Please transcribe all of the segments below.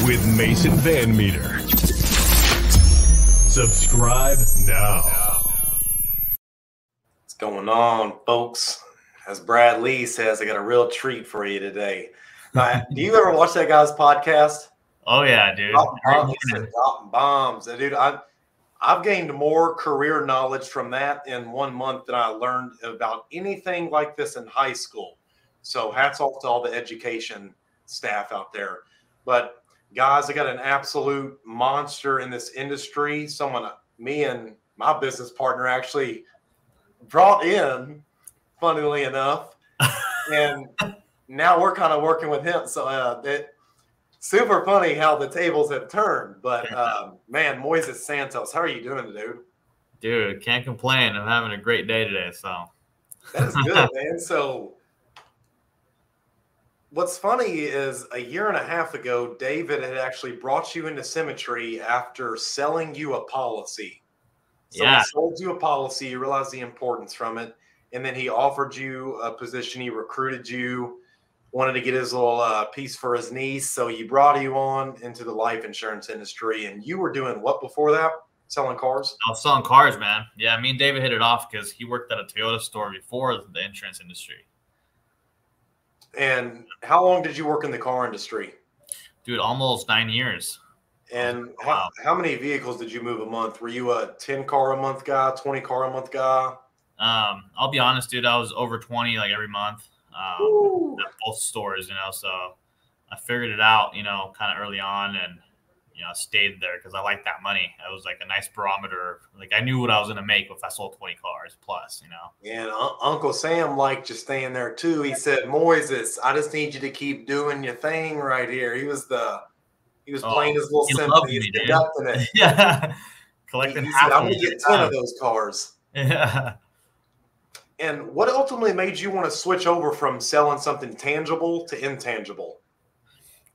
with Mason Van Meter. Subscribe now. What's going on, folks? As Brad Lee says, I got a real treat for you today. Do you ever watch that guy's podcast? Oh yeah, dude. Dropping bombs. Dude, I've gained more career knowledge from that in 1 month than I learned about anything like this in high school. So hats off to all the education staff out there. But guys, I got an absolute monster in this industry. Someone, me and my business partner actually brought in, funnily enough, and now we're kind of working with him. So super funny how the tables have turned. But man, Moises Santos, how are you doing, dude? Dude, can't complain. I'm having a great day today. So that's good, man. So what's funny is a year and a half ago, David had actually brought you into Symmetry after selling you a policy. So he sold you a policy, you realized the importance from it, and then he offered you a position, he recruited you, wanted to get his little piece for his niece, so he brought you on into the life insurance industry. And you were doing what before that? Selling cars? I was selling cars, man. Yeah, me and David hit it off because he worked at a Toyota store before the insurance industry. And how long did you work in the car industry? Dude, almost 9 years. And how many vehicles did you move a month? Were you a 10 car a month guy, 20 car a month guy? I'll be honest, dude, I was over 20 like every month at both stores, you know, so I figured it out, you know, kind of early on, and you know, stayed there because I liked that money. It was like a nice barometer. Like I knew what I was going to make if I sold 20 cars plus, you know. And Uncle Sam liked just staying there too. He said, Moises, I just need you to keep doing your thing right here. He was playing his little symphony. He was conducting it. Yeah. Collecting he said, I'm going to get 10 of those cars. Yeah. And what ultimately made you want to switch over from selling something tangible to intangible?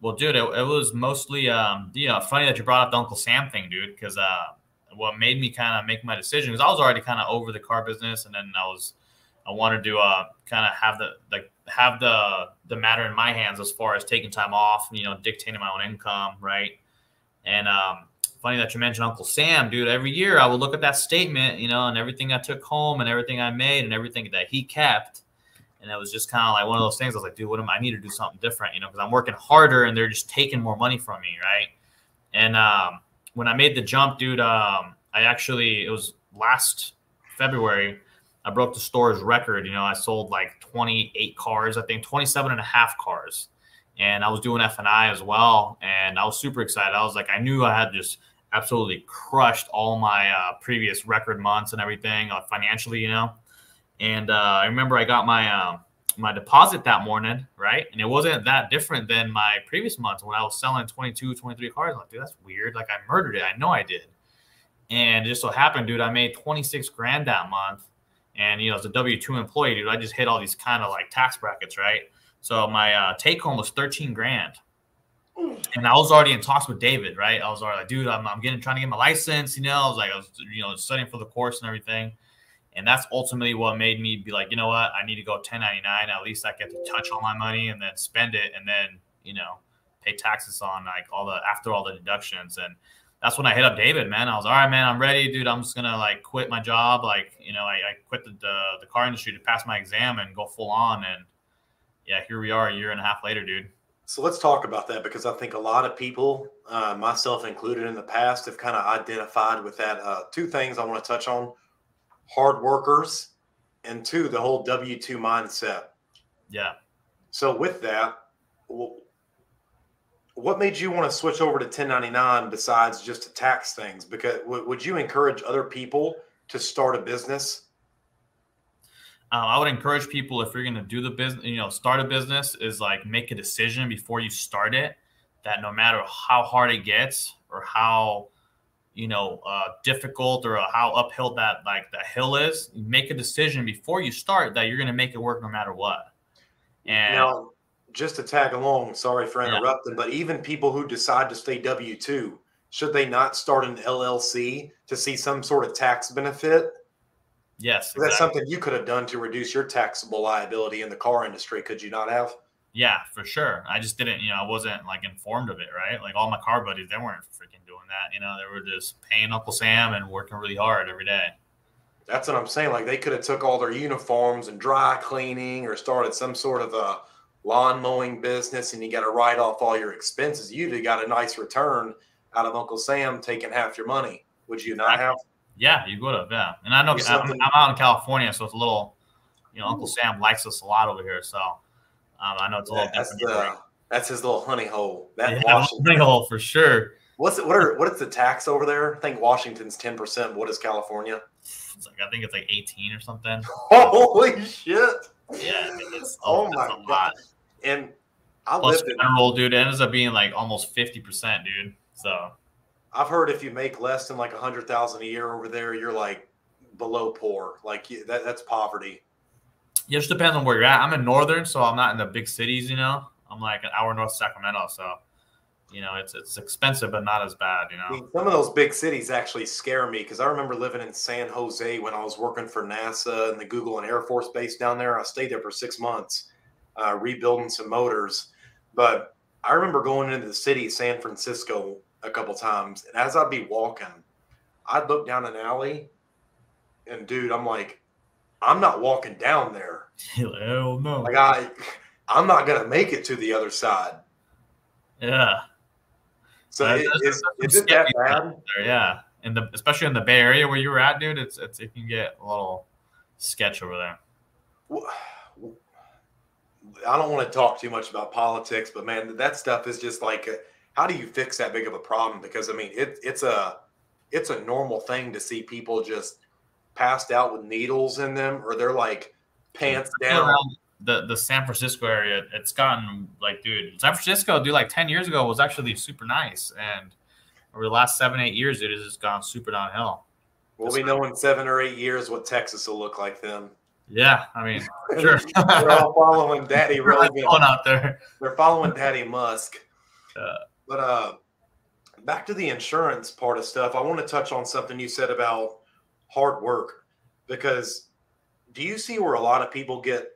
Well, dude, it was mostly, you know, funny that you brought up the Uncle Sam thing, dude, because what made me kind of make my decision was I was already kind of over the car business, and then I wanted to kind of have the matter in my hands as far as taking time off, you know, dictating my own income, right? And funny that you mentioned Uncle Sam, dude. Every year I would look at that statement, you know, and everything I took home and everything I made and everything that he kept. And it was just kind of like one of those things. I was like, dude, I need to do something different, you know, because I'm working harder and they're just taking more money from me, right? And when I made the jump, dude, it was last February, I broke the store's record. You know, I sold like 28 cars, I think 27 and a half cars. And I was doing F&I as well. And I was super excited. I was like, I knew I had just absolutely crushed all my previous record months and everything financially, you know. And I remember I got my deposit that morning, right? And it wasn't that different than my previous months when I was selling 22, 23 cars. I'm like, dude, that's weird. Like I murdered it. I know I did. And it just so happened, dude, I made 26 grand that month. And, you know, as a W-2 employee, dude, I just hit all these kind of like tax brackets, right? So my take home was 13 grand. And I was already in talks with David, right? I was already like, dude, I'm trying to get my license, you know. I was, you know, studying for the course and everything. And that's ultimately what made me be like, you know what, I need to go 1099. At least I get to touch all my money and then spend it and then, you know, pay taxes on like after all the deductions. And that's when I hit up David, man. I was, all right, man, I'm ready, dude. I'm just going to like quit my job. Like, you know, I quit the car industry to pass my exam and go full on. And yeah, here we are a year and a half later, dude. So let's talk about that, because I think a lot of people, myself included in the past, have kind of identified with that. Two things I want to touch on. Hard workers, and two, the whole W-2 mindset. Yeah. So with that, what made you want to switch over to 1099 besides just to tax things? Because would you encourage other people to start a business? I would encourage people, if you're going to do the business, you know, start a business, is like make a decision before you start it, that no matter how hard it gets or how, you know, difficult or how uphill that like the hill is, make a decision before you start that you're going to make it work no matter what. And now, just to tag along, sorry for interrupting, but even people who decide to stay W-2, should they not start an LLC to see some sort of tax benefit? Yes, exactly. That's something you could have done to reduce your taxable liability in the car industry, could you not have? Yeah, for sure. I just didn't, I wasn't like informed of it, right? Like all my car buddies, they weren't freaking doing that. They were just paying Uncle Sam and working really hard every day. That's what I'm saying. Like they could have took all their uniforms and dry cleaning or started some sort of a lawn mowing business, and you got to write off all your expenses. You'd have got a nice return out of Uncle Sam taking half your money. Would you not have? Yeah, you would have. Yeah, and I know I'm out in California, so it's a little, Uncle Sam likes us a lot over here, so I know it's a little different. That's his little honey hole. That honey hole for sure. What is the tax over there? I think Washington's 10%. What is California? I think it's like 18 or something. Holy shit! Yeah, oh my god! And I plus federal, dude, it ends up being like almost 50%, dude. So I've heard if you make less than like $100,000 a year over there, you're like below poor. Like that's poverty. Yeah, it just depends on where you're at. I'm in northern, so I'm not in the big cities. I'm like an hour north of Sacramento, so it's expensive, but not as bad. I mean, some of those big cities actually scare me because I remember living in San Jose when I was working for NASA and the Google and Air Force Base down there. I stayed there for 6 months, rebuilding some motors. But I remember going into the city, San Francisco, a couple times, and as I'd be walking, I'd look down an alley, and dude, I'm like, I'm not walking down there. Hell no. Like I'm not gonna make it to the other side. Yeah. So is it that bad? Yeah, especially in the Bay Area where you were at, dude, it can get a little sketch over there. I don't want to talk too much about politics, but man, that stuff is just like, how do you fix that big of a problem? Because I mean, it's a normal thing to see people just passed out with needles in them, or they're like pants down. The San Francisco area, it's gotten like, dude, San Francisco, dude, like 10 years ago was actually super nice, and over the last 7-8 years, it has just gone super downhill. We'll be knowing in 7 or 8 years what Texas will look like then. Yeah, I mean, sure. They're all following Daddy Rogan out there. They're following Daddy Musk. But back to the insurance part of stuff, I want to touch on something you said about hard work, because do you see where a lot of people get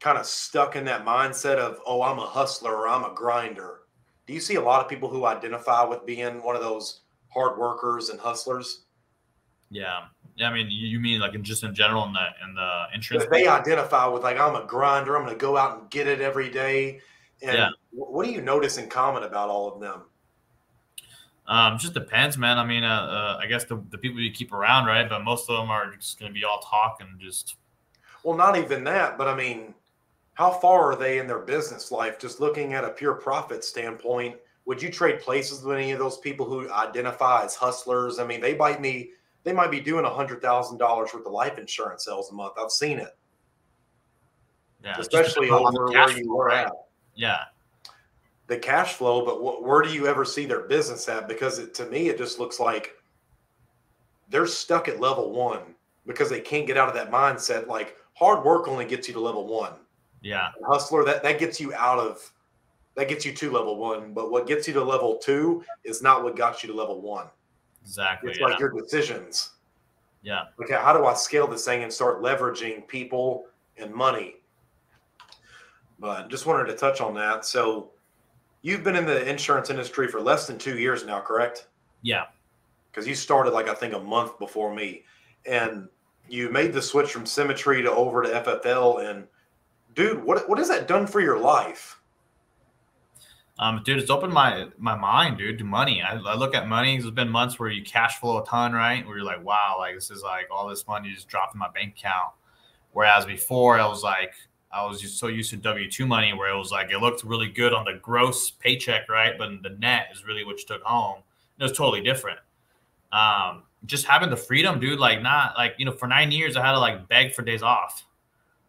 kind of stuck in that mindset of, oh, I'm a hustler or I'm a grinder? Do you see a lot of people who identify with being one of those hard workers and hustlers? Yeah. I mean, you mean like just in general in the insurance? If they identify with like, I'm a grinder, I'm going to go out and get it every day. And what do you notice in common about all of them? Just depends, man. I mean, I guess the people you keep around, right? But most of them are just going to be all talk and just. Well, not even that, but I mean, how far are they in their business life? Just looking at a pure profit standpoint, would you trade places with any of those people who identify as hustlers? I mean, they might be doing $100,000 worth of life insurance sales a month. I've seen it. Yeah, especially over where you were at. Yeah. The cash flow, but where do you ever see their business at? Because to me, it just looks like they're stuck at level 1 because they can't get out of that mindset. Like, hard work only gets you to level 1. Yeah. And hustler, that gets you to level 1. But what gets you to level 2 is not what got you to level 1. Exactly. It's like your decisions. Yeah. Okay, how do I scale this thing and start leveraging people and money? But just wanted to touch on that. So you've been in the insurance industry for less than 2 years now, correct? Yeah. Because you started like, I think, a month before me. And you made the switch from Symmetry to over to FFL. And dude, what has that done for your life? Dude, it's opened my mind, dude, to money. I look at money. There's been months where you cash flow a ton, right? Where you're like, wow, like this is like all this money just dropped in my bank account. Whereas before I was just so used to W-2 money where it was like, it looked really good on the gross paycheck, right? But the net is really what you took home. It was totally different. Just having the freedom, dude, like not like, for 9 years, I had to like beg for days off,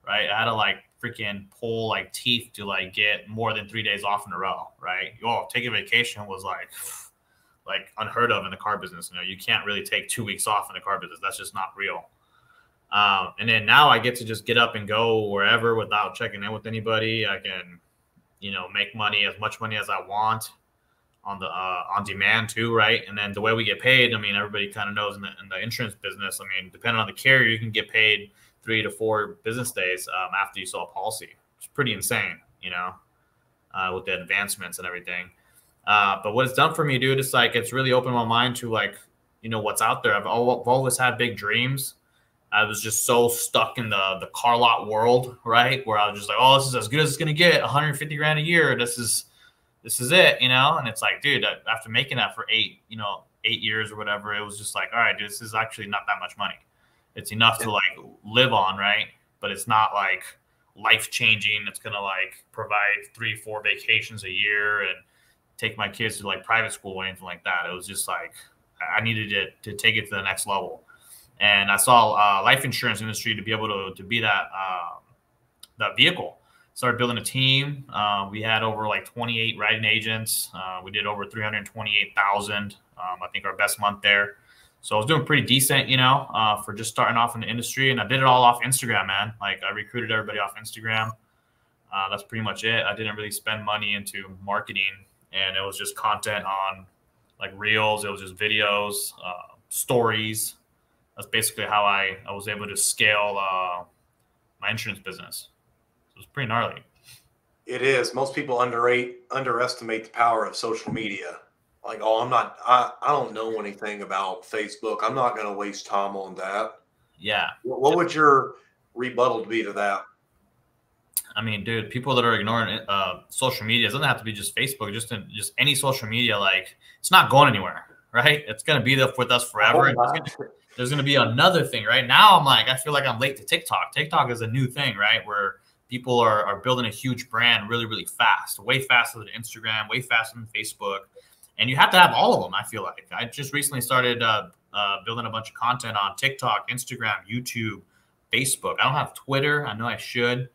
right? I had to like freaking pull like teeth to like get more than 3 days off in a row, right? Taking vacation was like unheard of in the car business. You can't really take 2 weeks off in the car business. That's just not real. And then now I get to just get up and go wherever without checking in with anybody. I can, make money, as much money as I want on demand too, right? And then the way we get paid, I mean, everybody kind of knows in the insurance business. I mean, depending on the carrier, you can get paid 3 to 4 business days after you sell a policy. It's pretty insane, with the advancements and everything. But what it's done for me, dude, it's like it's really opened my mind to like, you know, what's out there. I've always had big dreams. I was just so stuck in the car lot world, right? Where I was just like, oh, this is as good as it's gonna get, 150 grand a year. This is it, you know? And it's like, dude, after making that for 8 years or whatever, it was just like, all right, dude, this is actually not that much money. It's enough to like live on, right? But it's not like life changing. It's gonna like provide 3-4 vacations a year and take my kids to like private school or anything like that. It was just like I needed to take it to the next level. And I saw life insurance industry to be able to be that vehicle. Started building a team. We had over like 28 writing agents. We did over 328,000. I think our best month there. So I was doing pretty decent, you know, for just starting off in the industry. And I did it all off Instagram, man. Like I recruited everybody off Instagram. That's pretty much it. I didn't really spend money into marketing, and it was just content on like reels. It was just videos, stories. That's basically how I was able to scale my insurance business. So it's pretty gnarly. It is. Most people underestimate the power of social media. Like, oh, I don't know anything about Facebook. I'm not going to waste time on that. Yeah. What would your rebuttal be to that? I mean, dude, people that are ignoring social media, it doesn't have to be just Facebook, just any social media. Like, it's not going anywhere, right? It's going to be there with us forever. There's going to be another thing, right? Now I'm like, I feel like I'm late to TikTok. TikTok is a new thing, right? Where people are building a huge brand really, really fast, way faster than Instagram, way faster than Facebook. And you have to have all of them, I feel like. I just recently started building a bunch of content on TikTok, Instagram, YouTube, Facebook. I don't have Twitter. I know I should.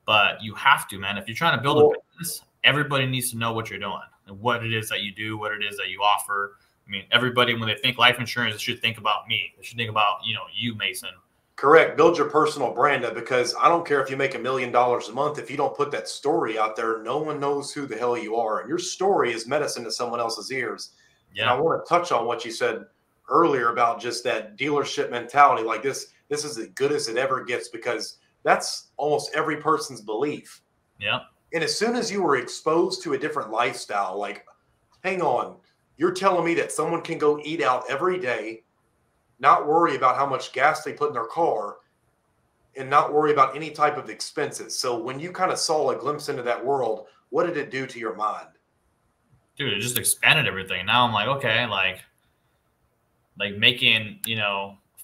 But you have to, man. If you're trying to build a business, everybody needs to know what you're doing and what it is that you do, what it is that you offer. I mean, everybody, when they think life insurance, they should think about me. They should think about, you, Mason. Correct. Build your personal brand up, because I don't care if you make $1 million a month. If you don't put that story out there, no one knows who the hell you are. And your story is medicine to someone else's ears. Yeah. And I want to touch on what you said earlier about just that dealership mentality. Like this is as good as it ever gets, because that's almost every person's belief. Yeah. And as soon as you were exposed to a different lifestyle, like, hang on, you're telling me that someone can go eat out every day, not worry about how much gas they put in their car, and not worry about any type of expenses. So when you kind of saw a glimpse into that world, what did it do to your mind? Dude, it just expanded everything. Now I'm like, okay, like making,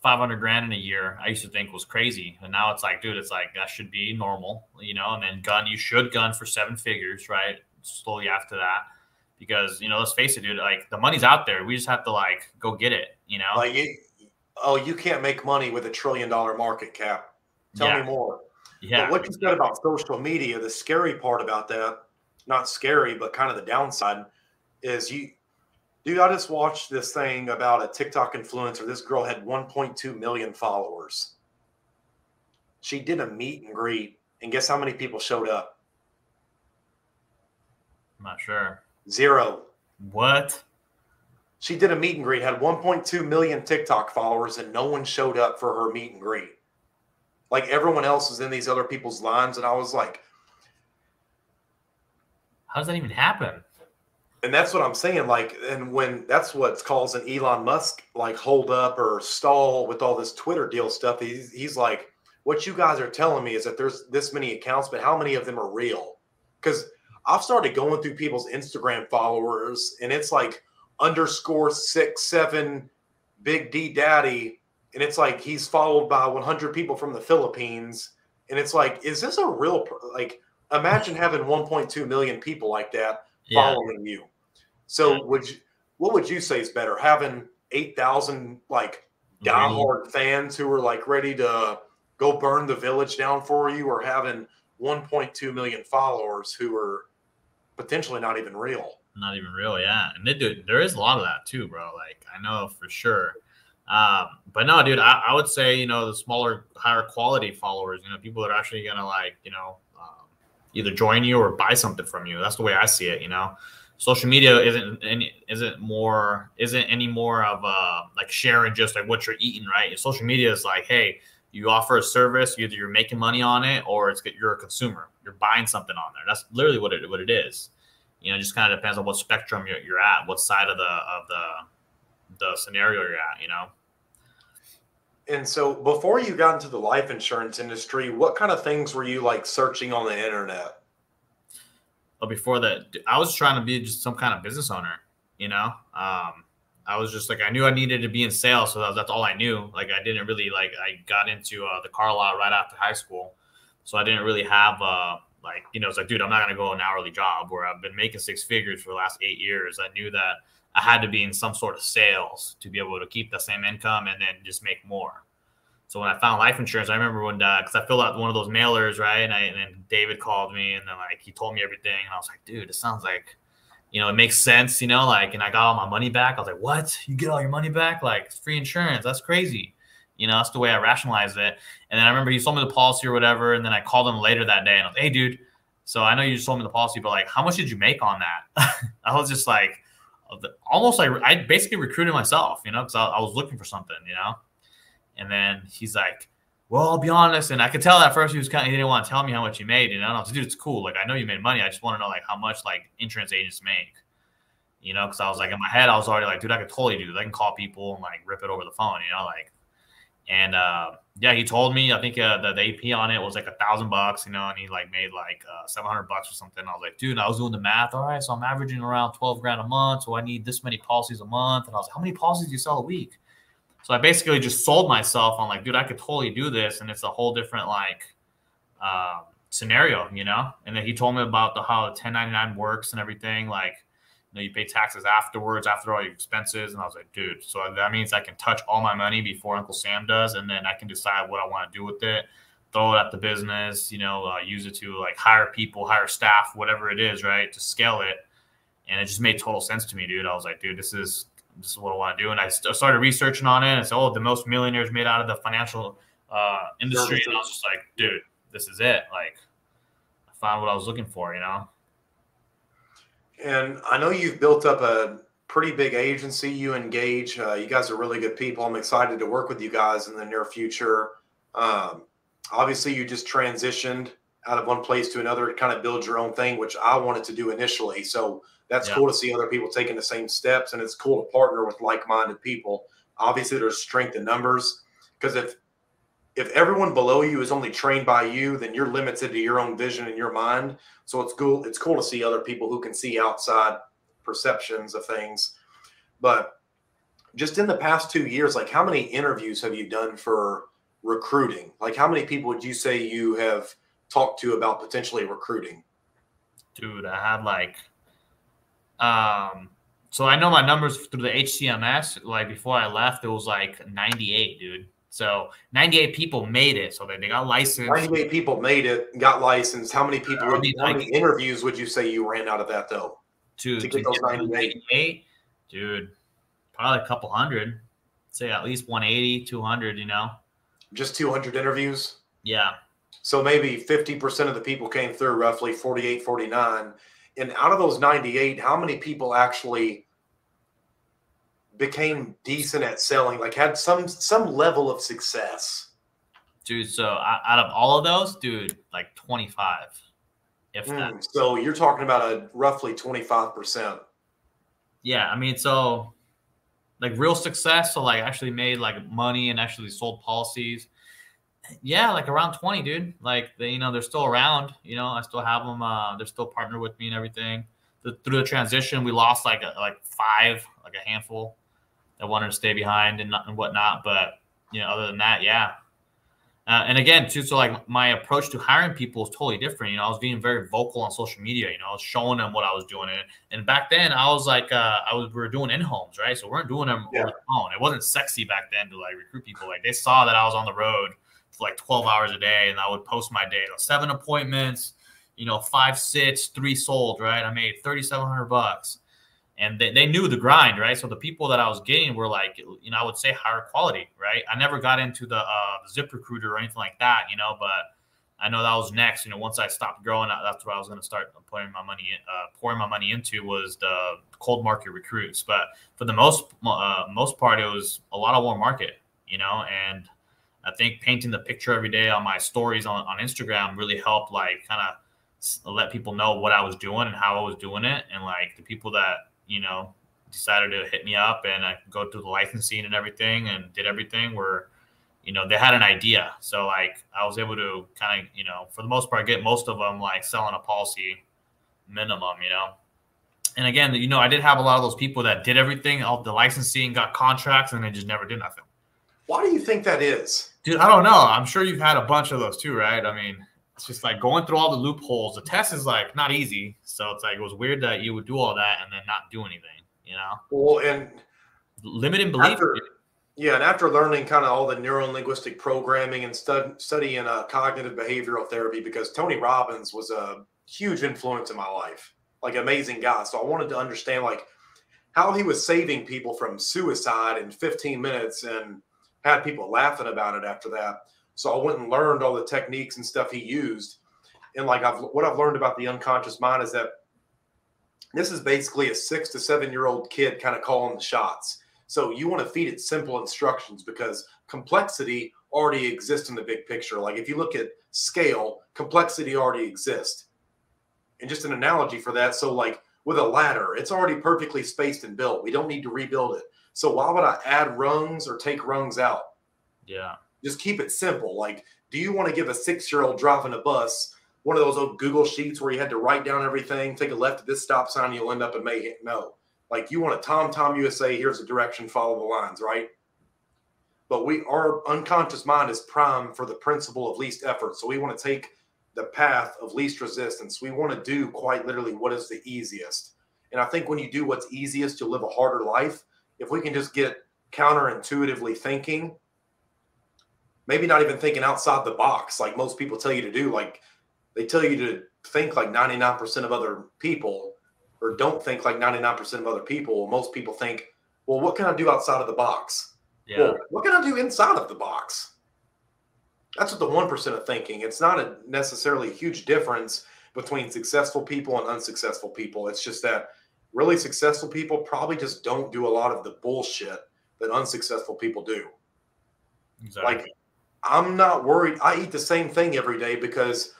500 grand in a year, I used to think was crazy. And now it's like, dude, it's like, that should be normal, and then you should gun for 7 figures, right? Slowly after that. Because, let's face it, dude, like the money's out there. We just have to like go get it, Like, you can't make money with $1 trillion market cap. Tell me more. Yeah. But what you said about social media, the scary part about that, not scary, but kind of the downside is dude, I just watched this thing about a TikTok influencer. This girl had 1.2 million followers. She did a meet and greet, and guess how many people showed up? I'm not sure. 0. What? She did a meet and greet, had 1.2 million TikTok followers, and no one showed up for her meet and greet. Like, everyone else was in these other people's lines, and I was like, how does that even happen? And that's what I'm saying. Like, and when that's what's causing Elon Musk like hold up or stall with all this Twitter deal stuff. He's like, what you guys are telling me is that there's this many accounts, but how many of them are real? Because I've started going through people's Instagram followers, and it's like _67 Big D Daddy, and it's like he's followed by 100 people from the Philippines, and it's like, is this a real like? Imagine having 1.2 million people like that following you. So what would you say is better, having 8,000 like diehard fans who are like ready to go burn the village down for you, or having 1.2 million followers who are potentially not even real? Not even real, yeah. And there is a lot of that too, bro. Like, I know for sure. But no, dude, I would say, the smaller, higher quality followers, people that are actually gonna like, either join you or buy something from you. That's the way I see it. Social media isn't any more of like sharing just like what you're eating, right? Social media is like, hey, You offer a service, either you're making money on it or you're a consumer. You're buying something on there. That's literally what it is. You know, it just kind of depends on what spectrum you're at, what side of the scenario you're at, you know. And so before you got into the life insurance industry, what kind of things were you like searching on the internet? But before that, I was trying to be just some kind of business owner, you know. I was just like, I knew I needed to be in sales, so that's all I knew. Like, I didn't really I got into the car lot right after high school, so I didn't really have like, you know, it's like, dude, I'm not gonna go an hourly job where I've been making 6 figures for the last 8 years. I knew that I had to be in some sort of sales to be able to keep the same income and then just make more. So when I found life insurance, I remember when, because I filled out one of those mailers, right? And then David called me, and then like he told me everything, and I was like, dude, it sounds like, you know, it makes sense, you know, like, and I got all my money back. I was like, what? You get all your money back? Like, it's free insurance. That's crazy. You know, that's the way I rationalized it. And then I remember he sold me the policy or whatever, and then I called him later that day, and I was like, hey, dude, so I know you just sold me the policy, but like, how much did you make on that? I was just like, almost like I basically recruited myself, you know, because I was looking for something, you know. And then he's like, well, I'll be honest. And I could tell at first he didn't want to tell me how much he made. You know, and I was like, dude, it's cool. Like, I know you made money. I just want to know like how much like insurance agents make, you know, because I was like, in my head, I was already like, dude, I could totally do this. I can call people and like rip it over the phone, you know, like, and yeah, he told me, I think the AP on it was like $1,000, you know, and he like made like $700 or something. I was like, dude, I was doing the math. All right, so I'm averaging around 12 grand a month. So I need this many policies a month. And I was like, how many policies do you sell a week? So I basically just sold myself on like, dude, I could totally do this. And it's a whole different like scenario, you know? And then he told me about how the 1099 works and everything. Like, you know, you pay taxes afterwards, after all your expenses. And I was like, dude, so that means I can touch all my money before Uncle Sam does. And then I can decide what I want to do with it, throw it at the business, you know, use it to like hire people, hire staff, whatever it is, right, to scale it. And it just made total sense to me, dude. I was like, dude, this is what I want to do. And I started researching on it. And said, oh, the most millionaires made out of the financial industry. And I was just like, dude, this is it. Like, I found what I was looking for, you know? And I know you've built up a pretty big agency. You engage. You guys are really good people. I'm excited to work with you guys in the near future. Obviously, you just transitioned out of one place to another to kind of build your own thing, which I wanted to do initially. So that's cool to see other people taking the same steps, and it's cool to partner with like-minded people. Obviously, there's strength in numbers, because if everyone below you is only trained by you, then you're limited to your own vision in your mind. So it's cool. It's cool to see other people who can see outside perceptions of things. But just in the past 2 years, like, how many interviews have you done for recruiting? Like, how many people would you say you have talked to about potentially recruiting? Dude, I had like, so I know my numbers through the HCMS. Like, before I left, it was like 98, dude. So 98 people made it. So they got licensed. 98 people made it, got licensed. How many people? How many interviews would you say you ran out of that though? To get those 98, dude, probably a couple hundred. Say at least 180, 200. You know, just 200 interviews. Yeah. So maybe 50% of the people came through, roughly 48, 49. And out of those 98, how many people actually became decent at selling, like had some level of success? Dude, so out of all of those, dude, like 25, if that. So you're talking about a roughly 25%. Yeah, I mean, so like real success, so like actually made like money and actually sold policies. Yeah, like around 20, dude. Like they, you know, they're still around. You know, I still have them. They're still partnered with me and everything. Through the transition, we lost like 5, like a handful that wanted to stay behind and whatnot. But you know, other than that, yeah. And again, too, so like my approach to hiring people is totally different. You know, I was being very vocal on social media. You know, I was showing them what I was doing. And back then, I was like, we were doing in-homes, right? So we weren't doing them over the phone. It wasn't sexy back then to like recruit people. Like they saw that I was on the road for like 12 hours a day, and I would post my day, 7 appointments, you know, 5 sits, 3 sold, right? I made $3,700. And they knew the grind, right? So the people that I was getting were like, you know, I would say higher quality, right? I never got into the ZipRecruiter or anything like that, you know, but I know that was next. You know, once I stopped growing, that's what I was going to start pouring my money into was the cold market recruits. But for the most part, it was a lot of warm market, you know, and I think painting the picture every day on my stories on Instagram really helped, like, kind of let people know what I was doing and how I was doing it. And like the people that, decided to hit me up and I could go through the licensing and everything and did everything were, they had an idea. So like I was able to kind of, for the most part, get most of them like selling a policy minimum, And again, I did have a lot of those people that did everything, all the licensing, got contracts, and they just never did nothing. Why do you think that is? Dude, I don't know. I'm sure you've had a bunch of those too, right? I mean, it's just like going through all the loopholes. The test is like not easy. So it's like, it was weird that you would do all that and then not do anything, Well, and limited belief. And after learning kind of all the neuro-linguistic programming and studying cognitive behavioral therapy, because Tony Robbins was a huge influence in my life, like amazing guy. So I wanted to understand like how he was saving people from suicide in 15 minutes and had people laughing about it after that. So I went and learned all the techniques and stuff he used. And like what I've learned about the unconscious mind is that this is basically a 6 to 7 year old kid kind of calling the shots. So you want to feed it simple instructions because complexity already exists in the big picture. Like if you look at scale, complexity already exists. And just an analogy for that. So like with a ladder, it's already perfectly spaced and built. We don't need to rebuild it. So why would I add rungs or take rungs out? Yeah. Just keep it simple. Like, do you want to give a 6-year-old driving a bus one of those old Google sheets where you had to write down everything, take a left at this stop sign, you'll end up in Mayhem? No. Like you want a TomTom USA, here's the direction, follow the lines, right? But our unconscious mind is primed for the principle of least effort. So we want to take the path of least resistance. We want to do quite literally what is the easiest. And I think when you do what's easiest, you'll live a harder life. If we can just get counterintuitively thinking, maybe not even thinking outside the box, like most people tell you to do, like they tell you to think like 99% of other people, or don't think like 99% of other people. Most people think, well, what can I do outside of the box? Yeah. Well, what can I do inside of the box? That's what the 1% are thinking. It's not necessarily a huge difference between successful people and unsuccessful people. It's just that really successful people probably just don't do a lot of the bullshit that unsuccessful people do. Exactly. Like, I'm not worried. I eat the same thing every day because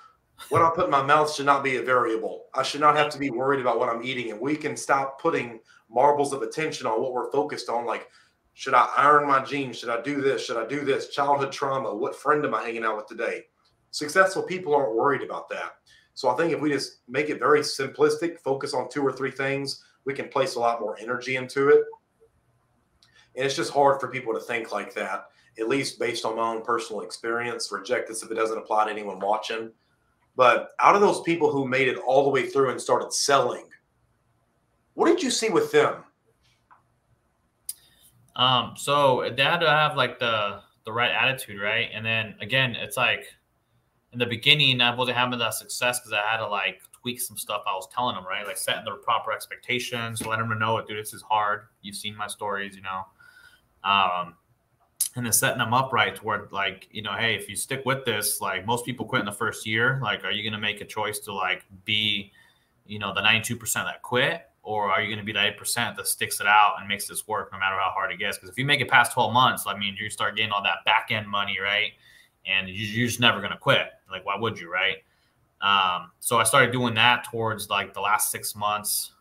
what I put in my mouth should not be a variable. I should not have to be worried about what I'm eating. And we can stop putting marbles of attention on what we're focused on. Like, should I iron my jeans? Should I do this? Should I do this? Childhood trauma. What friend am I hanging out with today? Successful people aren't worried about that. So I think if we just make it very simplistic, focus on 2 or 3 things, we can place a lot more energy into it. And it's just hard for people to think like that, at least based on my own personal experience. Reject this if it doesn't apply to anyone watching. But out of those people who made it all the way through and started selling, what did you see with them? So they had to have like the right attitude, right? And then again, it's like in the beginning, I wasn't having that success because I had to like tweak some stuff I was telling them, right? Like setting the proper expectations, letting them know, dude, this is hard. You've seen my stories, and then setting them up right toward like, hey, if you stick with this, like most people quit in the first year, like, are you going to make a choice to like be, the 92% that quit? Or are you going to be the 8% that sticks it out and makes this work no matter how hard it gets? Because if you make it past 12 months, I mean, you start getting all that back end money, right? And you're just never going to quit. Like, why would you, right? So I started doing that towards like the last 6 months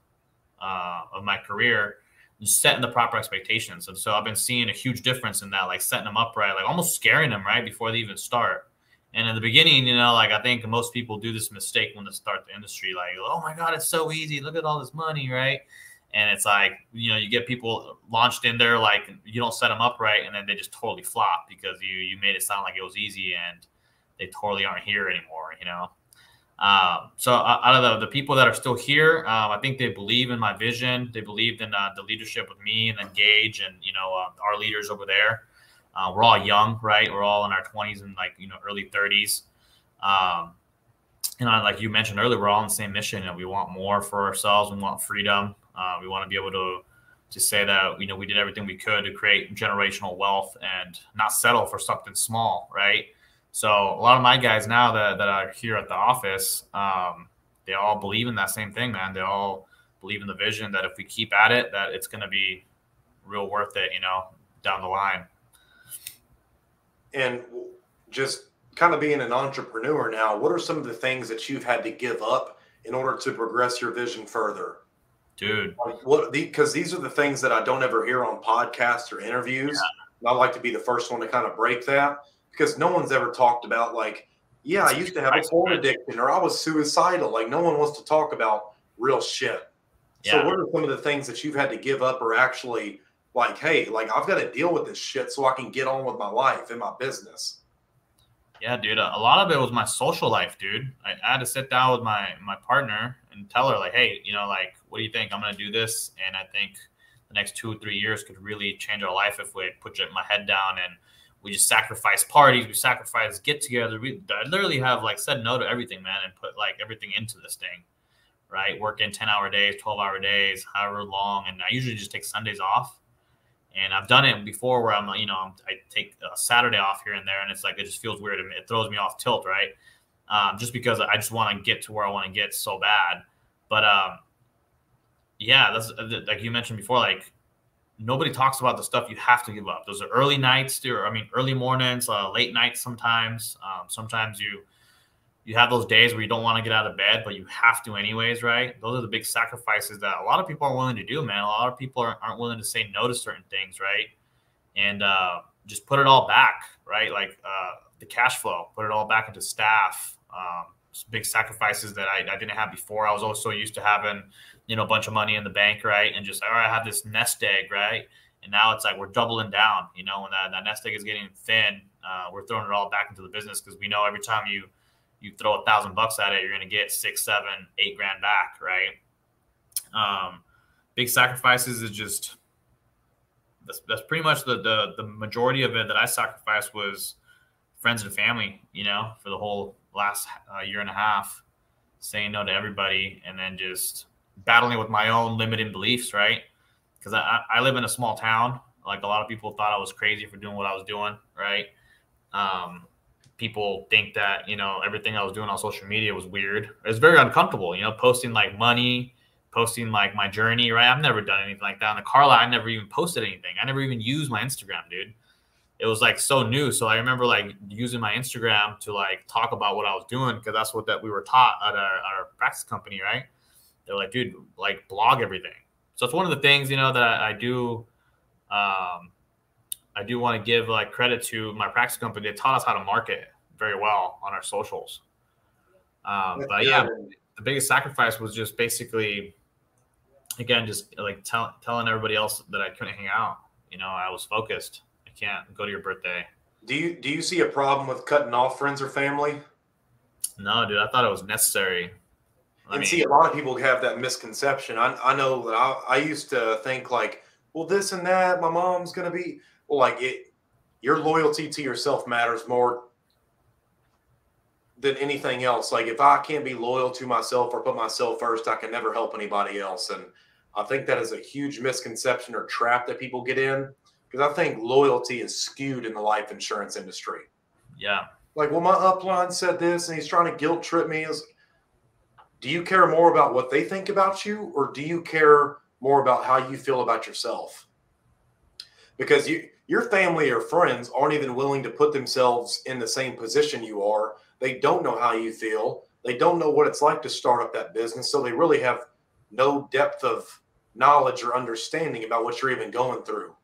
of my career, just setting the proper expectations. And so I've been seeing a huge difference in that, like setting them up right, like almost scaring them right before they even start. And in the beginning, like I think most people do this mistake when they start the industry, like, oh my God, it's so easy. Look at all this money, right? And it's like, you get people launched in there, like you don't set them up right, and then they just totally flop because you made it sound like it was easy, and they totally aren't here anymore, So out of the people that are still here, I think they believe in my vision. They believed in the leadership with me and then Gage and, our leaders over there. We're all young, right? We're all in our 20s and like, early 30s. Like you mentioned earlier, we're all on the same mission. We want more for ourselves. We want freedom. We want to be able to say that, we did everything we could to create generational wealth and not settle for something small, right? So a lot of my guys now that are here at the office, they all believe in that same thing, man. They all believe in the vision that if we keep at it, that it's going to be real worth it, down the line. And just kind of being an entrepreneur now, what are some of the things that you've had to give up in order to progress your vision further? Dude. Like because these are the things that I don't ever hear on podcasts or interviews. And I like to be the first one to kind of break that, because no one's ever talked about like, yeah, I used to have a porn addiction, or I was suicidal. Like, no one wants to talk about real shit. So what are some of the things that you've had to give up, or actually like, hey, like I've got to deal with this shit so I can get on with my life and my business? Yeah, dude. A lot of it was my social life, dude. I had to sit down with my partner and tell her like, hey, you know, like, what do you think? I'm going to do this. And I think the next 2 or 3 years could really change our life if we put my head down and we just sacrifice parties. We sacrifice get together. I literally have like said no to everything, man, and put like everything into this thing, right? Working 10-hour days, 12-hour days, however long. And I usually just take Sundays off. And I've done it before where I'm, you know, I take a Saturday off here and there, and it's like, it just feels weird. It throws me off tilt, right? Just because I just want to get to where I want to get so bad. But yeah, that's like you mentioned before, like nobody talks about the stuff you have to give up. Those are early nights, early mornings, late nights sometimes. Sometimes you have those days where you don't want to get out of bed, but you have to anyways, right? Those are the big sacrifices that a lot of people aren't willing to do, man. A lot of people aren't willing to say no to certain things, right? And just put it all back, right? Like the cash flow, put it all back into staff. Big sacrifices that I didn't have before. I was also used to having, you know, a bunch of money in the bank, right? And just, all right, I have this nest egg, right? And now it's like we're doubling down, you know, when that nest egg is getting thin, we're throwing it all back into the business, because we know every time you throw $1,000 at it, you're going to get 6, 7, 8 grand back, right? Big sacrifices is just that's pretty much the majority of it that I sacrificed was friends and family, you know, for the whole last year and a half, saying no to everybody, and then just battling with my own limiting beliefs, right? Because I live in a small town. Like a lot of people thought I was crazy for doing what I was doing, right? People think that, you know, everything I was doing on social media was weird. It's very uncomfortable, you know, posting like money, posting like my journey, right? I've never done anything like that. On the car lot, I never even posted anything. I never even used my Instagram, dude. It was like so new. So I remember like using my Instagram to like talk about what I was doing, because that's what we were taught at our practice company, right? They're like, dude, like blog everything. So it's one of the things, you know, that I do. I do want to give like credit to my practice company. They taught us how to market very well on our socials. But yeah, the biggest sacrifice was just basically, again, just like telling everybody else that I couldn't hang out. You know, I was focused. I can't go to your birthday. Do you see a problem with cutting off friends or family? No, dude, I thought it was necessary. See, a lot of people have that misconception. I know that I used to think like, well, this and that, my mom's going to be, well, like your loyalty to yourself matters more than anything else. Like if I can't be loyal to myself or put myself first, I can never help anybody else. And I think that is a huge misconception or trap that people get in, because I think loyalty is skewed in the life insurance industry. Yeah. Like, well, my upline said this and he's trying to guilt trip me. Do you care more about what they think about you, or do you care more about how you feel about yourself? Because your family or friends aren't even willing to put themselves in the same position you are. They don't know how you feel. They don't know what it's like to start up that business. So they really have no depth of knowledge or understanding about what you're even going through.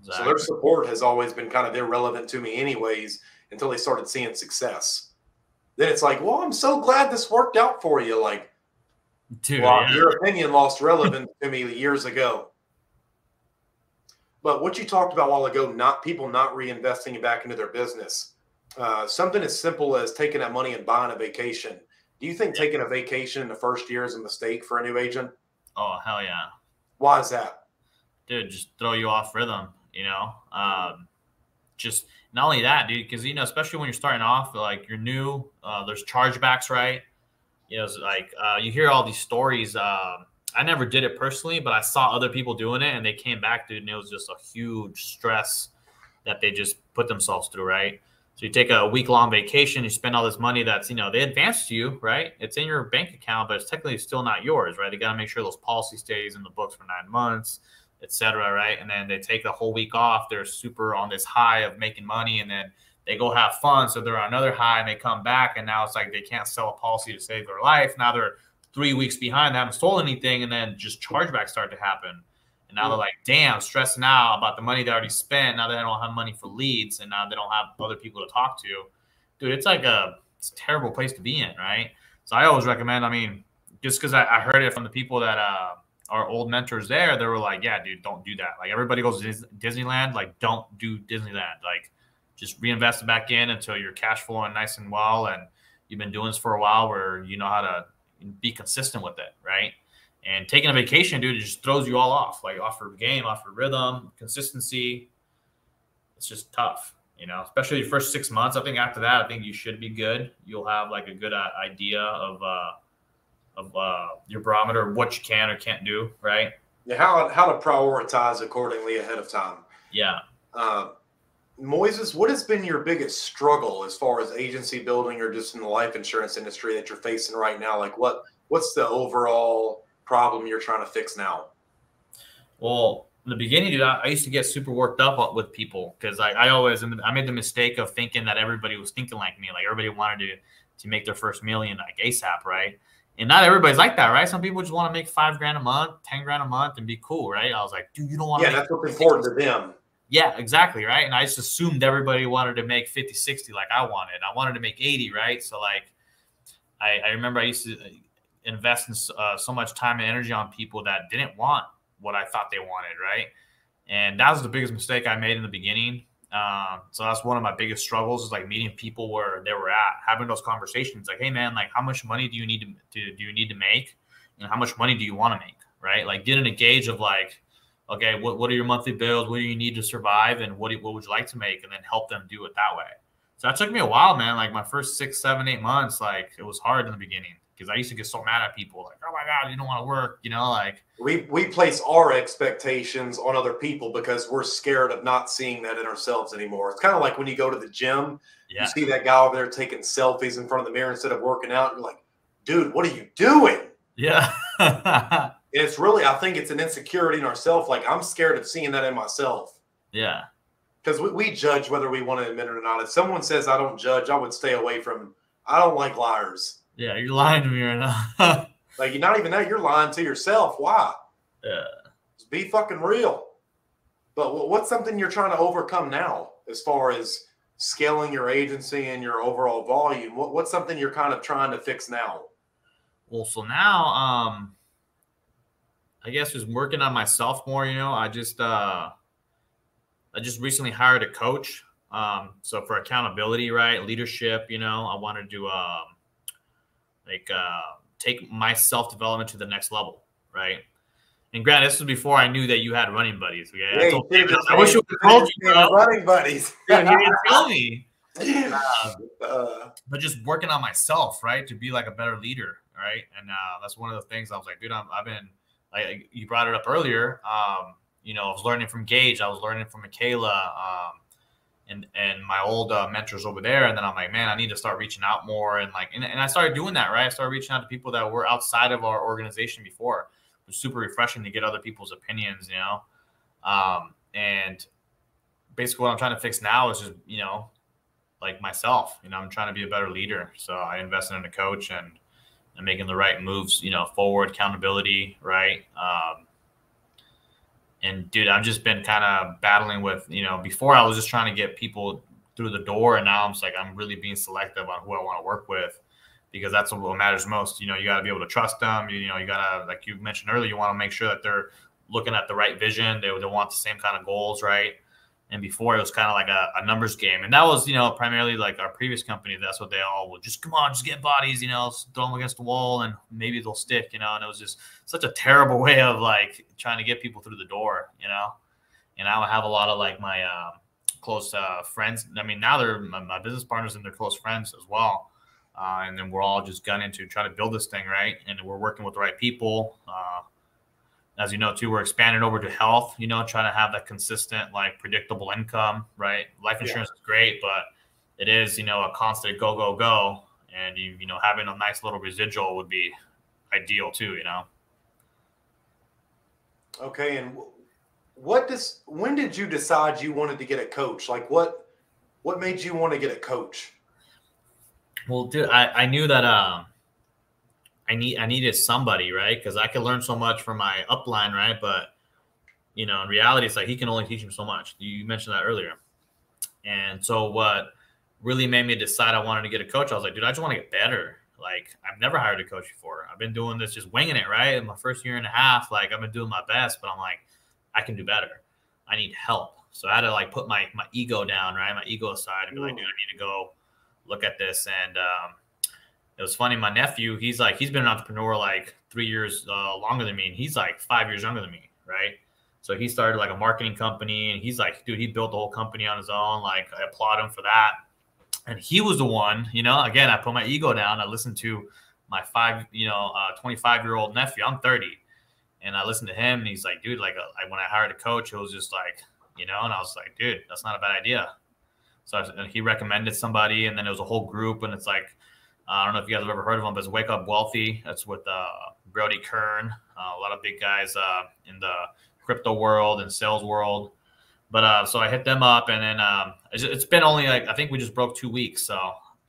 Exactly. So their support has always been kind of irrelevant to me anyways, until they started seeing success. Then it's like, well, I'm so glad this worked out for you. Like, dude, well, yeah. Your opinion lost relevance to me years ago. But what you talked about a while ago, people not reinvesting it back into their business. Something as simple as taking that money and buying a vacation. Do you think taking a vacation in the first year is a mistake for a new agent? Oh, hell yeah. Why is that? Dude, just throw you off rhythm, you know? Just not only that, dude, because, you know, especially when you're starting off, like you're new, there's chargebacks, right? You know, it's like you hear all these stories. I never did it personally, but I saw other people doing it and they came back, dude, and it was just a huge stress that they just put themselves through, right? So you take a week-long vacation, you spend all this money that's, you know, they advanced to you, right? It's in your bank account, but it's technically still not yours, right? They got to make sure those policy stays in the books for 9 months, et cetera, right? And then they take a whole week off. They're super on this high of making money, and then they go have fun. So they're on another high and they come back. And now it's like they can't sell a policy to save their life. Now they're 3 weeks behind. They haven't sold anything. And then just chargebacks start to happen. And now they're like, damn, stressing out about the money they already spent. Now they don't have money for leads. And now they don't have other people to talk to. Dude, it's like it's a terrible place to be in, right? So I always recommend, I mean, just because I heard it from the people that are old mentors there, they were like, yeah, dude, don't do that. Like everybody goes to Disneyland, like don't do Disneyland. Like just reinvest it back in until you're cash flowing nice and well. And you've been doing this for a while where you know how to be consistent with it, right? And taking a vacation, dude, it just throws you all off. Like off your game, off your rhythm, consistency. It's just tough, you know, especially your first 6 months. I think after that, I think you should be good. You'll have like a good idea of your barometer, what you can or can't do, right? Yeah, how to prioritize accordingly ahead of time. Yeah. Moises, what has been your biggest struggle as far as agency building or just in the life insurance industry that you're facing right now? Like what's the overall problem you're trying to fix now? Well, in the beginning, dude, I used to get super worked up with people because I made the mistake of thinking that everybody was thinking like me. Like everybody wanted to make their first million like ASAP, right? And not everybody's like that, right? Some people just want to make $5,000 a month, $10,000 a month and be cool, right? I was like, dude, you don't want to. Yeah, that's what's important to them. Yeah, exactly, right? And I just assumed everybody wanted to make 50, 60 like I wanted. I wanted to make 80, right? So like I remember I used to invest in so much time and energy on people that didn't want what I thought they wanted, right? And that was the biggest mistake I made in the beginning. So that's one of my biggest struggles is like meeting people where they were at, having those conversations like, hey man, like how much money do you need to make? And how much money do you want to make? Right? Like getting a gauge of like, okay, what are your monthly bills? What do you need to survive? And what would you like to make? And then help them do it that way. So that took me a while, man. Like my first 6, 7, 8 months, like it was hard in the beginning because I used to get so mad at people like, oh my God, you don't want to work, you know, like we place our expectations on other people because we're scared of not seeing that in ourselves anymore. It's kind of like when you go to the gym, you see that guy over there taking selfies in front of the mirror instead of working out. You're like, dude, what are you doing? Yeah. It's really, I think it's an insecurity in ourselves. Like I'm scared of seeing that in myself. Yeah. Because we judge whether we want to admit it or not. If someone says I don't judge, I would stay away from, I don't like liars. Yeah, you're lying to me right now. Like you're not even that, you're lying to yourself. Why? Yeah. Just be fucking real. But what's something you're trying to overcome now as far as scaling your agency and your overall volume? What's something you're kind of trying to fix now? Well, so now, I guess just working on myself more, you know, I just recently hired a coach. So for accountability, right? Leadership, you know, I wanted to, take my self-development to the next level. Right. And granted, this was before I knew that you had running buddies. Yeah, I wish you would have told you, bro. Running buddies. Dude, you didn't tell me. But just working on myself, right, to be like a better leader, right? And that's one of the things I was like, dude, I've been like you brought it up earlier. You know, I was learning from Gage, I was learning from Michaela, and my old mentors over there. And then I'm like, man, I need to start reaching out more, and like, and I started doing that, right? I started reaching out to people that were outside of our organization before. It was super refreshing to get other people's opinions, you know. And basically, what I'm trying to fix now is just, you know, like myself, you know, I'm trying to be a better leader. So I invested in a coach and making the right moves, you know, forward, accountability, right? And dude, I've just been kind of battling with, you know, before I was just trying to get people through the door. And now I'm just like, I'm really being selective on who I want to work with, because that's what matters most. You know, you got to be able to trust them. You know, you got to, like you mentioned earlier, you want to make sure that they're looking at the right vision. They want the same kind of goals, right? And before it was kind of like a numbers game. And that was, you know, primarily like our previous company. That's what they all would just, come on, just get bodies, you know, throw them against the wall and maybe they'll stick, you know. And it was just such a terrible way of like trying to get people through the door, you know. And I would have a lot of like my close friends. I mean, now they're my business partners and they're close friends as well. And then we're all just gunning to try to build this thing, right? And we're working with the right people. As you know, too, we're expanding over to health, you know, trying to have that consistent, like predictable income, right? Life insurance is great, but it is, you know, a constant go, go, go. And, you know, having a nice little residual would be ideal too, you know? Okay. And when did you decide you wanted to get a coach? Like what What made you want to get a coach? Well, dude, I knew that I needed somebody, right? Because I could learn so much from my upline, right? But in reality, it's like he can only teach him so much. You mentioned that earlier. And so what really made me decide I wanted to get a coach, I was like, dude, I just want to get better. Like, I've never hired a coach before. I've been doing this just winging it, right? In my first year and a half, like I've been doing my best, but I'm like, I can do better. I need help. So I had to like put my ego down, right? My ego aside and be like, dude, I need to go look at this. And it was funny. My nephew, he's been an entrepreneur like 3 years longer than me. And he's like 5 years younger than me, right? So he started like a marketing company, and he's like, dude, he built the whole company on his own. Like, I applaud him for that. And he was the one, again, I put my ego down. I listened to my 25-year-old nephew. I'm 30. And I listened to him, and he's like, dude, like when I hired a coach, it was just like, and I was like, dude, that's not a bad idea. So he recommended somebody, and then it was a whole group. And it's like, I don't know if you guys have ever heard of him, but it's Wake Up Wealthy. That's with Brody Kern, a lot of big guys in the crypto world and sales world. But so I hit them up, and then it's been only like, I think we just broke 2 weeks. So,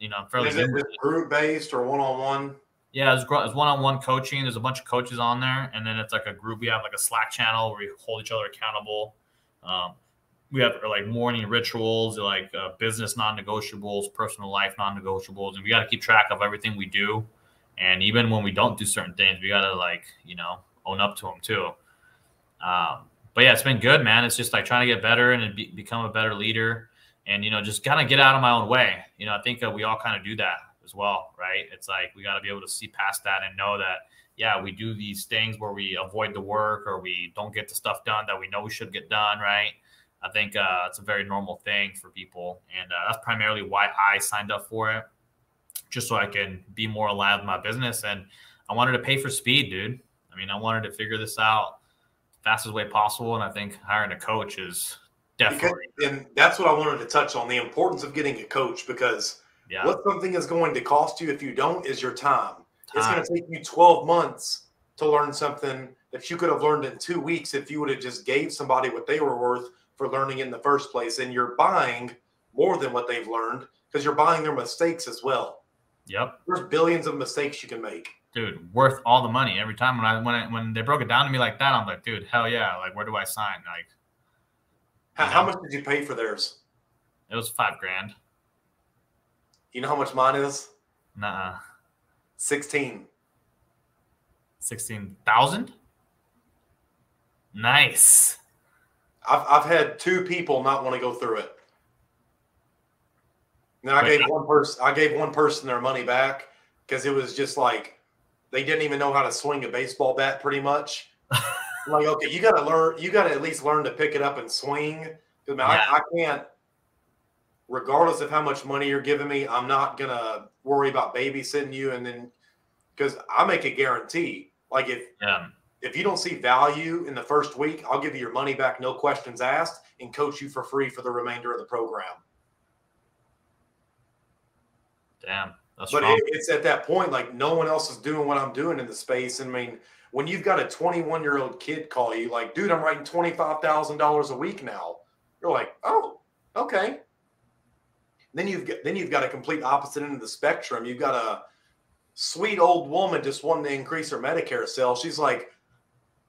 I'm fairly Is it group based or one-on-one? Yeah, it's one-on-one coaching. There's a bunch of coaches on there, and then it's like a group. We have like a Slack channel where we hold each other accountable. We have like morning rituals, like business non-negotiables, personal life non-negotiables, and we got to keep track of everything we do. And even when we don't do certain things, we got to own up to them too. But yeah, it's been good, man. It's just like trying to get better and become a better leader, and just kind of get out of my own way. I think we all kind of do that as well, right? It's like we got to be able to see past that and know that, yeah, we do these things where we avoid the work or we don't get the stuff done that we know we should get done, right? I think it's a very normal thing for people, and that's primarily why I signed up for it, just so I can be more aligned with my business. And I wanted to pay for speed, dude. I mean, I wanted to figure this out fastest way possible, and I think hiring a coach is definitely. And that's what I wanted to touch on, the importance of getting a coach, because what something is going to cost you if you don't is your time. It's going to take you 12 months to learn something that you could have learned in 2 weeks if you would have just gave somebody what they were worth for learning in the first place. And you're buying more than what they've learned because you're buying their mistakes as well. Yep. There's billions of mistakes you can make. Dude, worth all the money. Every time when they broke it down to me like that, I'm like, dude, hell yeah. Like, where do I sign? Like, how much did you pay for theirs? It was $5,000. You know how much mine is? Nuh-uh. 16. 16,000? Nice. I've had 2 people not want to go through it. Then I gave one person their money back because it was just like they didn't even know how to swing a baseball bat pretty much. Like, okay, you got to at least learn to pick it up and swing. Because I can't, regardless of how much money you're giving me, I'm not going to worry about babysitting you. And then, because I make a guarantee, like if you don't see value in the first week, I'll give you your money back, no questions asked, and coach you for free for the remainder of the program. Damn. But it's at that point, like no one else is doing what I'm doing in the space. I mean, when you've got a 21-year-old kid call you like, dude, I'm writing $25,000 a week now. You're like, oh, okay. Then you've got a complete opposite end of the spectrum. You've got a sweet old woman just wanting to increase her Medicare sales. She's like,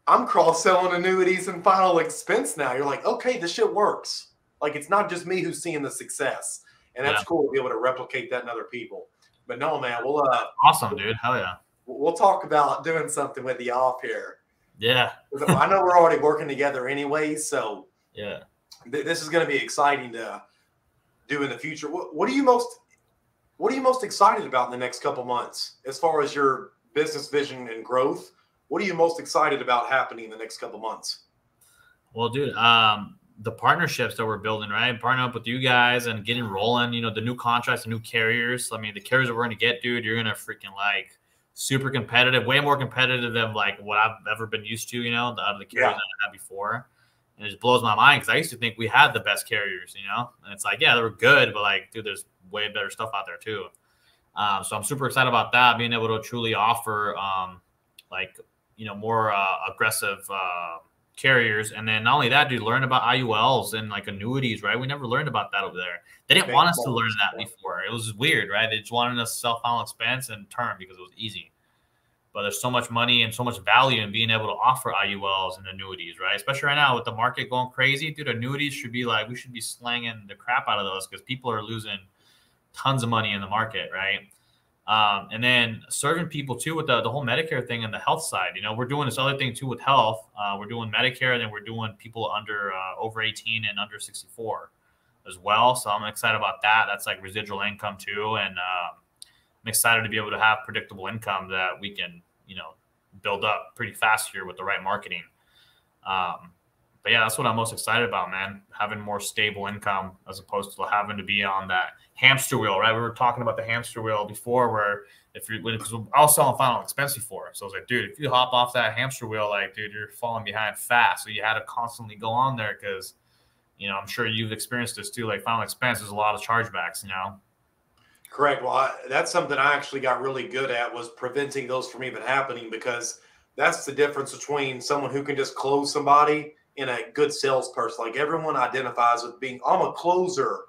I'm cross-selling annuities and final expense now. You're like, okay, this shit works. Like, it's not just me who's seeing the success. And that's cool to be able to replicate that in other people. But no, man, we'll awesome, dude. Hell yeah. We'll talk about doing something with you off here. Yeah. I know we're already working together anyway, so yeah, this is going to be exciting to do in the future. What are you most excited about in the next couple months as far as your business vision and growth? What are you most excited about happening in the next couple months? Well, dude, the partnerships that we're building, right? Partnering up with you guys and getting rolling, the new contracts, the new carriers. I mean, the carriers that we're going to get, dude, you're going to freaking like super competitive, way more competitive than like what I've ever been used to, out of the carriers that I had before. And it just blows my mind because I used to think we had the best carriers, and it's like, yeah, they were good, but like, dude, there's way better stuff out there too. So I'm super excited about that, being able to truly offer, more aggressive carriers. And then not only that, dude, learn about IULs and like annuities, right? We never learned about that over there. They didn't want us to learn that before. It was weird, right? They just wanted us to sell final expense and term because it was easy. But there's so much money and so much value in being able to offer IULs and annuities, right? Especially right now with the market going crazy, dude, annuities should be like, we should be slanging the crap out of those because people are losing tons of money in the market, right? And then serving people too with the whole Medicare thing and the health side. You know, we're doing this other thing too with health. We're doing Medicare, and then we're doing people under over 18 and under 64 as well. So I'm excited about that. That's like residual income too. And I'm excited to be able to have predictable income that we can, you know, build up pretty fast here with the right marketing. But yeah, that's what I'm most excited about, man. Having more stable income as opposed to having to be on that hamster wheel, right? We were talking about the hamster wheel before, where because I was selling final expense before. So I was like, dude, if you hop off that hamster wheel, like, dude, you're falling behind fast. So you had to constantly go on there because, you know, I'm sure you've experienced this too. Like final expense, there's a lot of chargebacks, you know? Correct. Well, that's something I actually got really good at, was preventing those from even happening, because that's the difference between someone who can just close somebody and a good salesperson. Like, everyone identifies with being, I'm a closer.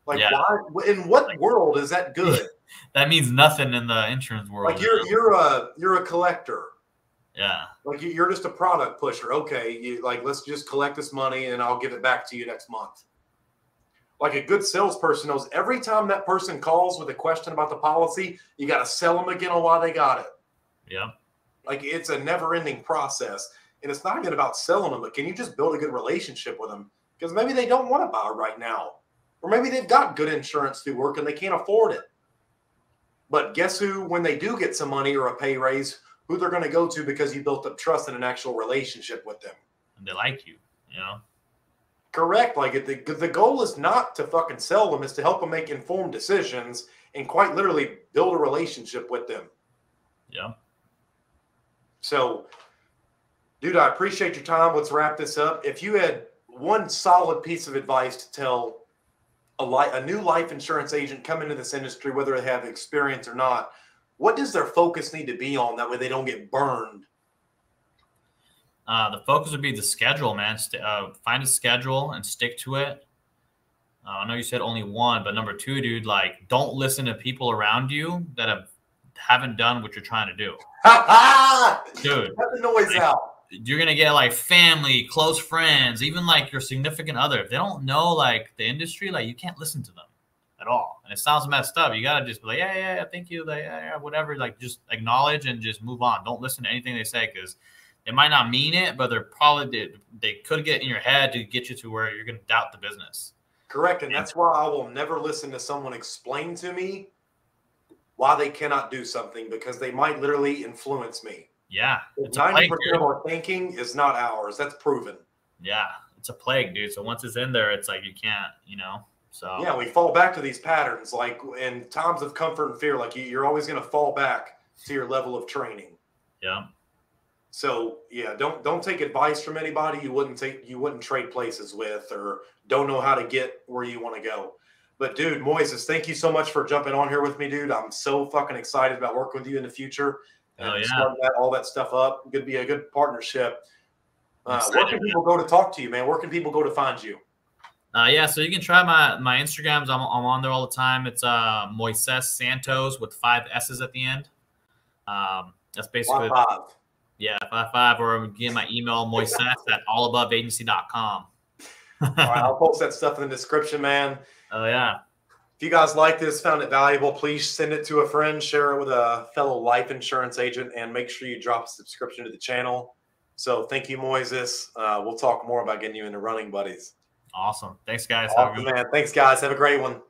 Like, yeah. Why? In what world is that good? That means nothing in the insurance world. Like, you're a collector. Yeah. Like, you're just a product pusher. Okay, let's just collect this money and I'll give it back to you next month. Like, a good salesperson knows every time that person calls with a question about the policy, you got to sell them again on why they got it. Yeah. Like, it's a never-ending process. And it's not even about selling them, but can you just build a good relationship with them? Because maybe they don't want to buy right now. Or maybe they've got good insurance through work and they can't afford it. But guess who, when they do get some money or a pay raise, who they're going to go to because you built up trust and an actual relationship with them. And they like you, you know? Correct. Like, the goal is not to fucking sell them. It's to help them make informed decisions and quite literally build a relationship with them. Yeah. So, dude, I appreciate your time. Let's wrap this up. If you had one solid piece of advice to tell a new life insurance agent come into this industry, whether they have experience or not, what does their focus need to be on? That way they don't get burned. The focus would be the schedule, man. Find a schedule and stick to it. I know you said only one, but number two, dude, like, don't listen to people around you that haven't done what you're trying to do. Dude, cut the noise out. You're going to get like family, close friends, even like your significant other. If they don't know like the industry, like, you can't listen to them at all. And it sounds messed up. You got to just be like, yeah, thank you. Like, yeah, whatever. Like, just acknowledge and just move on. Don't listen to anything they say, because they might not mean it, but they could get in your head to get you to where you're going to doubt the business. Correct. And that's why I will never listen to someone explain to me why they cannot do something, because they might literally influence me. Yeah. 90% of our thinking is not ours. That's proven. Yeah. It's a plague, dude. So once it's in there, it's like you can't, you know. So yeah, we fall back to these patterns. Like, in times of comfort and fear, like, you're always going to fall back to your level of training. Yeah. So yeah, don't take advice from anybody you wouldn't trade places with, or don't know how to get where you want to go. But dude, Moises, thank you so much for jumping on here with me, dude. I'm so fucking excited about working with you in the future and starting all that stuff up. It could be a good partnership. Where can people go to talk to you, man? Where can people go to find you? Yeah, so you can try my Instagrams. I'm on there all the time. It's Moises Santos with 5 S's at the end. That's basically 5. Yeah, 5, or get my email, moisess@allaboveagency.com. All right, I'll post that stuff in the description, man. Oh, yeah. If you guys like this, found it valuable, please send it to a friend, share it with a fellow life insurance agent, and make sure you drop a subscription to the channel. So thank you, Moises. We'll talk more about getting you into running buddies. Awesome. Thanks, guys. Awesome, man. Thanks, guys. Have a great one.